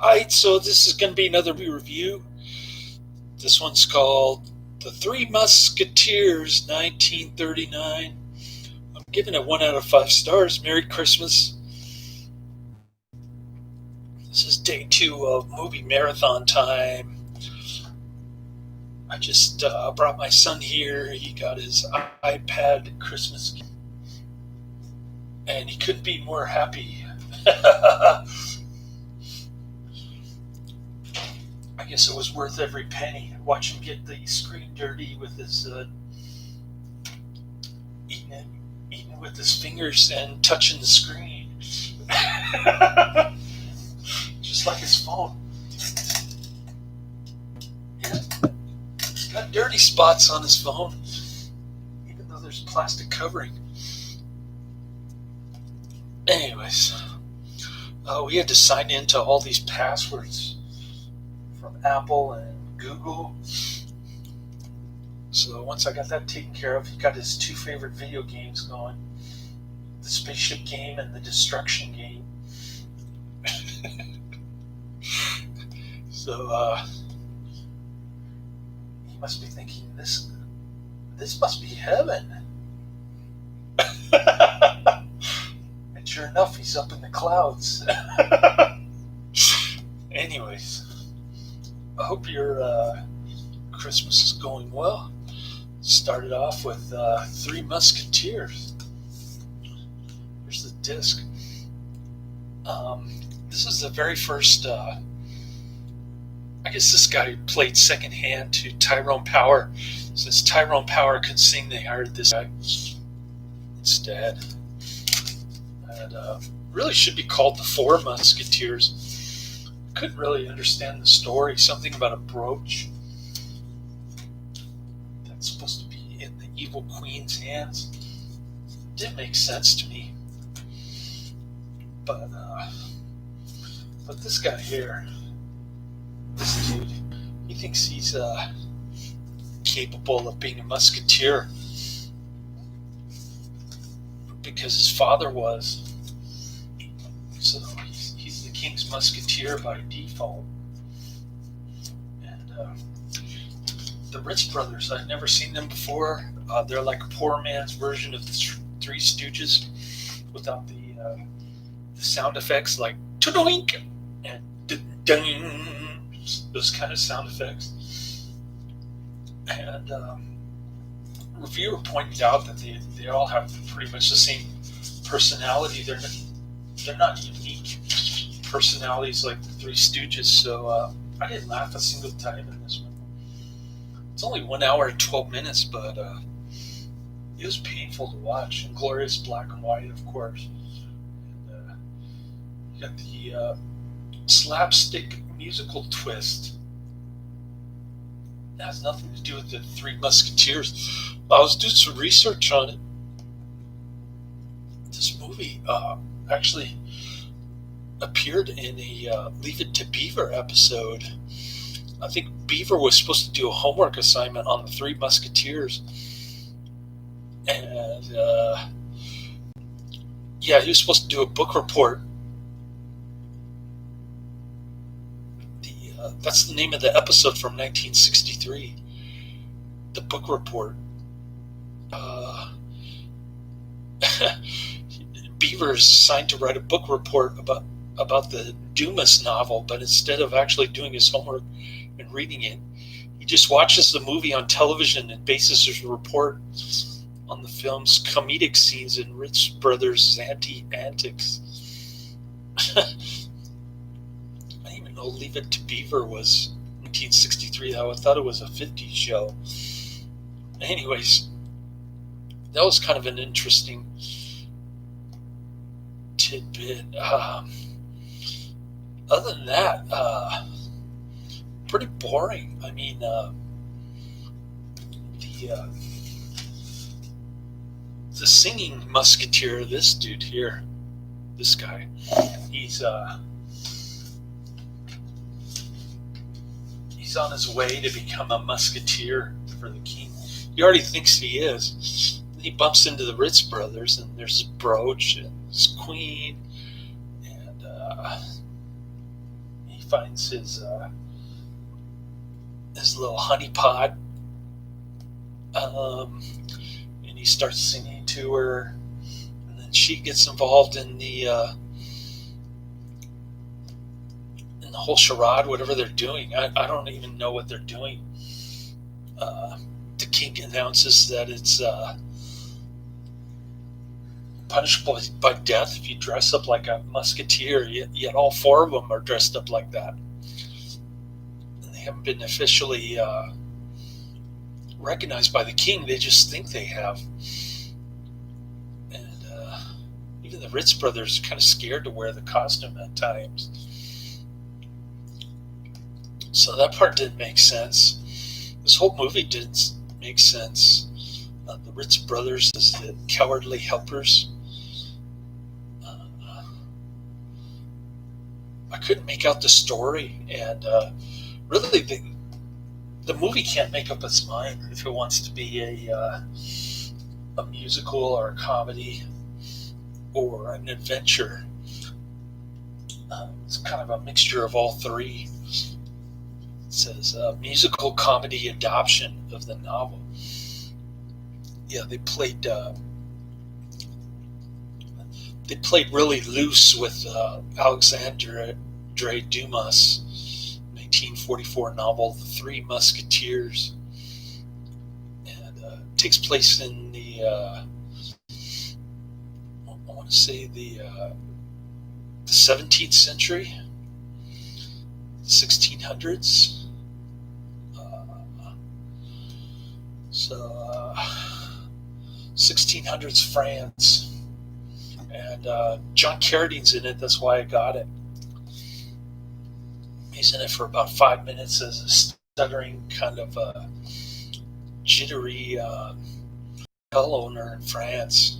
Alright, so this is going to be another review. This one's called The Three Musketeers, 1939. I'm giving it 1 out of 5 stars. Merry Christmas. This is day 2 of movie marathon time. I just brought my son here. He got his iPad Christmas gift, and he couldn't be more happy. I guess it was worth every penny. Watch him get the screen dirty with his eating it with his fingers and touching the screen, just like his phone. Yeah. He's got dirty spots on his phone, even though there's plastic covering. Anyways, we had to sign into all these passwords from Apple and Google. So once I got that taken care of, he got his 2 favorite video games going: the spaceship game and the destruction game. So he must be thinking, this must be heaven. And sure enough, he's up in the clouds. Anyways, I hope your Christmas is going well. Started off with Three Musketeers. Here's the disc. This is the very first, I guess this guy played second hand to Tyrone Power. Since Tyrone Power could sing, they hired this guy instead. And really should be called the Four Musketeers. Couldn't really understand the story. Something about a brooch that's supposed to be in the evil queen's hands. Didn't make sense to me. But this guy here, this dude, he thinks he's capable of being a musketeer because his father was. So he's the king's musketeer by default. And the Ritz Brothers, I've never seen them before. They're like a poor man's version of the Three Stooges without the sound effects like ta-doink and ding, those kind of sound effects. And reviewer pointed out that they all have pretty much the same personality. They're not unique personalities like the Three Stooges, so I didn't laugh a single time in this one. It's only 1 hour and 12 minutes, but it was painful to watch. And glorious black and white, of course. And you got the slapstick musical twist. It has nothing to do with the Three Musketeers. I was doing some research on it. This movie actually appeared in a Leave It to Beaver episode. I think Beaver was supposed to do a homework assignment on the Three Musketeers. And he was supposed to do a book report. That's the name of the episode from 1963. The book report. Beaver's assigned to write a book report about the Dumas novel, but instead of actually doing his homework and reading it, he just watches the movie on television and bases his report on the film's comedic scenes and Ritz Brothers' antics. I didn't even know Leave It to Beaver was 1963. I thought it was a 50s show. Anyways, that was kind of an interesting tidbit. Other than that, pretty boring. I mean, the singing musketeer, this dude here, this guy, he's on his way to become a musketeer for the king. He already thinks he is. He bumps into the Ritz Brothers, and there's his brooch and his queen, and he finds his little honey pot, and he starts singing to her, and then she gets involved in the whole charade, whatever they're doing. I don't even know what they're doing. The king announces that it's punishable by death if you dress up like a musketeer, yet all four of them are dressed up like that. And they haven't been officially recognized by the king. They just think they have. And even the Ritz brothers are kind of scared to wear the costume at times. So that part didn't make sense. This whole movie didn't make sense. The Ritz brothers as the cowardly helpers. I couldn't make out the story, and really the movie can't make up its mind if it wants to be a musical or a comedy or an adventure. It's kind of a mixture of all three. It says musical comedy adoption of the novel. Yeah, they played really loose with Alexandre Dumas' 1944 novel, The Three Musketeers. And it takes place in the, I want to say the 17th century, 1600s. So 1600s France. And John Carradine's in it. That's why I got it. He's in it for about 5 minutes as a stuttering kind of jittery hotel owner in France.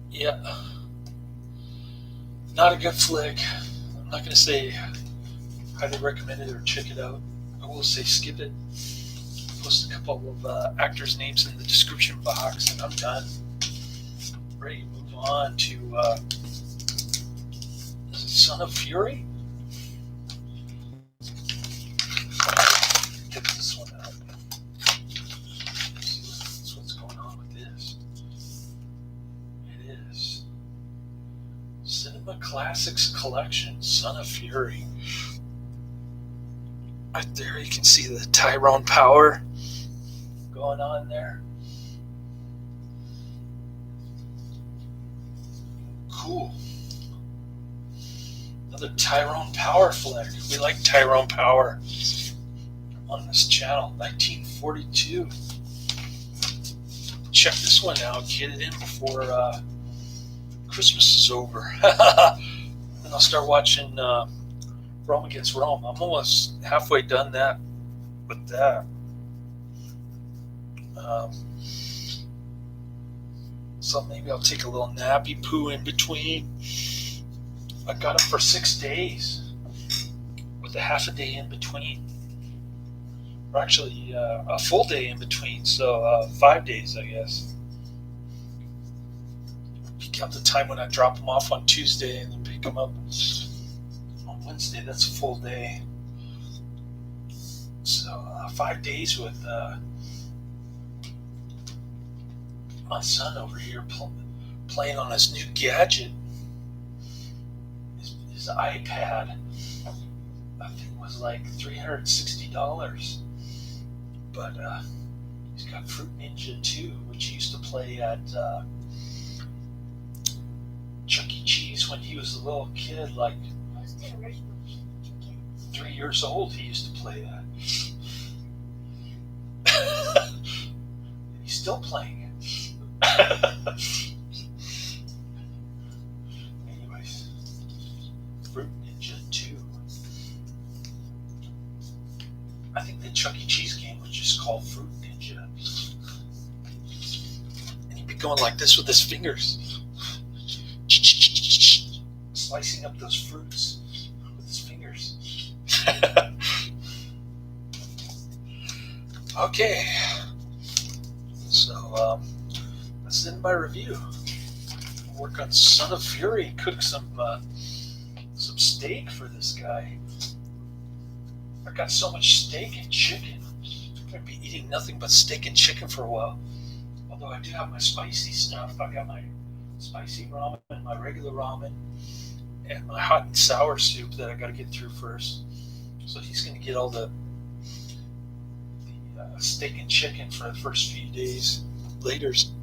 Yeah, not a good flick. I'm not going to say highly recommend it or check it out. I will say skip it. Post a couple of actors' names in the description box, and I'm done. Ready to move on to is it Son of Fury? Get this one out. See what's going on with this. It is Cinema Classics Collection, Son of Fury. Right there, you can see the Tyrone power going on there. Cool. Another Tyrone Power flick. We like Tyrone Power on this channel. 1942. Check this one out. Get it in before Christmas is over. And I'll start watching Rome Against Rome. I'm almost halfway done that with that. So maybe I'll take a little nappy poo in between. I got it for 6 days with a half a day in between. Or actually a full day in between, so 5 days, I guess. Pick out the time when I drop them off on Tuesday and then pick them up on Wednesday. That's a full day. So 5 days with my son over here playing on his new gadget, his iPad. I think it was like $360, but he's got Fruit Ninja 2, which he used to play at Chuck E. Cheese when he was a little kid, like 3 years old. He used to play that. He's still playing it. Anyways, Fruit Ninja 2. I think the Chuck E. Cheese game was just called Fruit Ninja. And he'd be going like this with his fingers, slicing up those fruits with his fingers. Okay, so that's in my review. Work on Son of Fury. Cook some steak for this guy. I got so much steak and chicken. I'm gonna be eating nothing but steak and chicken for a while. Although I do have my spicy stuff. I got my spicy ramen, my regular ramen, and my hot and sour soup that I got to get through first. So he's gonna get all the steak and chicken for the first few days. Later's